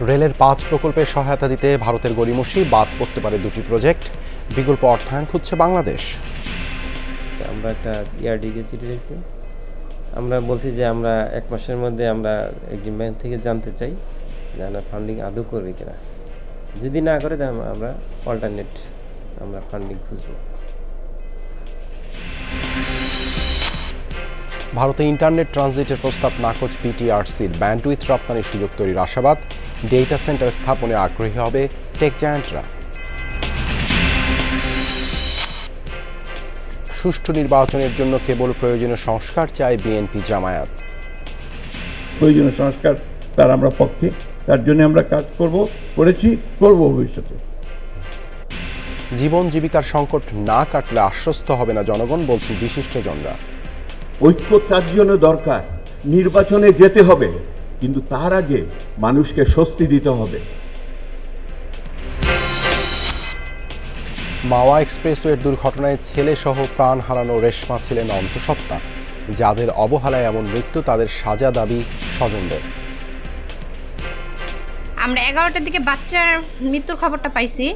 রেলের ৫ প্রকল্পে সহায়তা দিতে ভারতের গড়িমসি বাদ পড়তে পারে ২টি প্রজেক্ট, বিকল্প অর্থায়ন খুঁজছে বাংলাদেশ। আমরা একটা ইয়ারডিকে চিঠি দিয়েছি, আমরা বলছি যে আমরা ১ মাসের মধ্যে আমরা এক্সিম ব্যাংক থেকে জানতে চাই যে আমরা ফান্ডিং আদৌ করবে কিনা। যদি না করে তাহলে আমরা অল্টারনেট আমরা ফান্ডিং খুঁজব। ভারতে ইন্টারনেট ট্রানজিটের প্রস্তাব নাকচ পিটিআরসির, ব্যান্ডউইথ রপ্তানির সুযোগ তৈরির আশাবাদ, ডেটা সেন্টার স্থাপনে আগ্রহী হবে টেক জায়ান্টরা। সুষ্ঠু নির্বাচনের জন্য কেবল প্রয়োজনীয় সংস্কার চায় বিএনপি জামায়াত। প্রয়োজনীয় সংস্কার তার আমরা পক্ষে, তার জন্য আমরা কাজ করেছি, করব ভবিষ্যতে। জীবন জীবিকার সংকট না কাটলে আশ্বস্ত হবে না জনগণ, বলছেন বিশিষ্টজনরা। ঐক্য তার জন্য দরকার, নির্বাচনে যেতে হবে, কিন্তু তার আগে মানুষকে স্বস্তি দিতে হবে। মাওয়া এক্সপ্রেসওয়ের দুর্ঘটনায় ছেলে সহ প্রাণ হারানো রেশমা ছিলেন অন্তঃসত্ত্বা। যাদের অবহেলায় এমন মৃত্যু, তাদের সাজা দাবি স্বজনদের। আমরা 11টার দিকে বাচ্চার মৃত্যুর খবরটা পাইছি,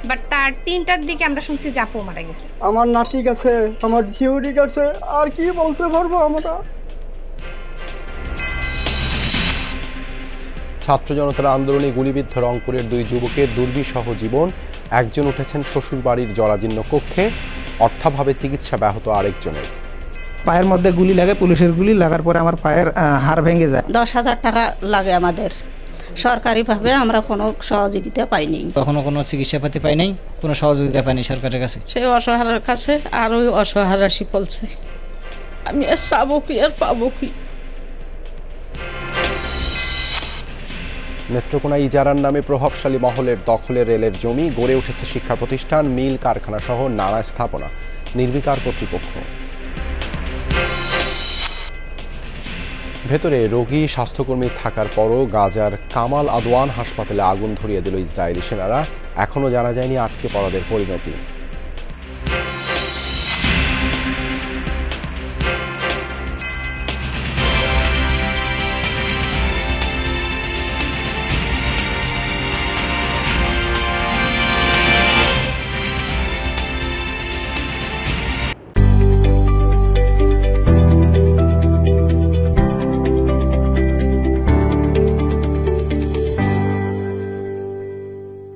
বাট তার 3টার দিকে আমরা শুনছি যে আপু মারা গেছে। আমার নাতি গেছে, আমার ঝিউরি গেছে, আর কি বলতে পারবো আমরা। ছাত্র জনতার আন্দোলনে গুলিবিদ্ধ রংপুরের 2 যুবকের দুর্বিষহ জীবন। একজন উঠেছেন শ্বশুরবাড়ির জরাজীর্ণ কক্ষে, অর্থাভাবে চিকিৎসা ব্যাহত আরেকজনের। পায়ের মধ্যে গুলি লাগে, পুলিশের গুলি লাগার পরে আমার পায়ের হাড় ভেঙে যায়। 10,000 টাকা লাগে আমাদের, সরকারিভাবে আমরা কোনো সহযোগিতা পাইনি, কখনো কোনো চিকিৎসাপাতি পাই নাই, কোনো সহযোগিতা পাইনি সরকারের কাছে। সেই অসহায়ের কাছে আর ওই অসহায় রাশি পলছে, আমি আর চাবো কি আর পাবো কি। নেত্রকোনা ইজারার নামে প্রভাবশালী মহলের দখলে রেলের জমি, গড়ে উঠেছে শিক্ষা প্রতিষ্ঠান, মিল, কারখানা সহ নানা স্থাপনা। নির্বিকার কর্তৃপক্ষ। ভেতরে রোগী স্বাস্থ্যকর্মী থাকার পরও গাজার কামাল আদওয়ান হাসপাতালে আগুন ধরিয়ে দিল ইসরায়েলি সেনারা। এখনও জানা যায়নি আটকে পড়াদের পরিণতি।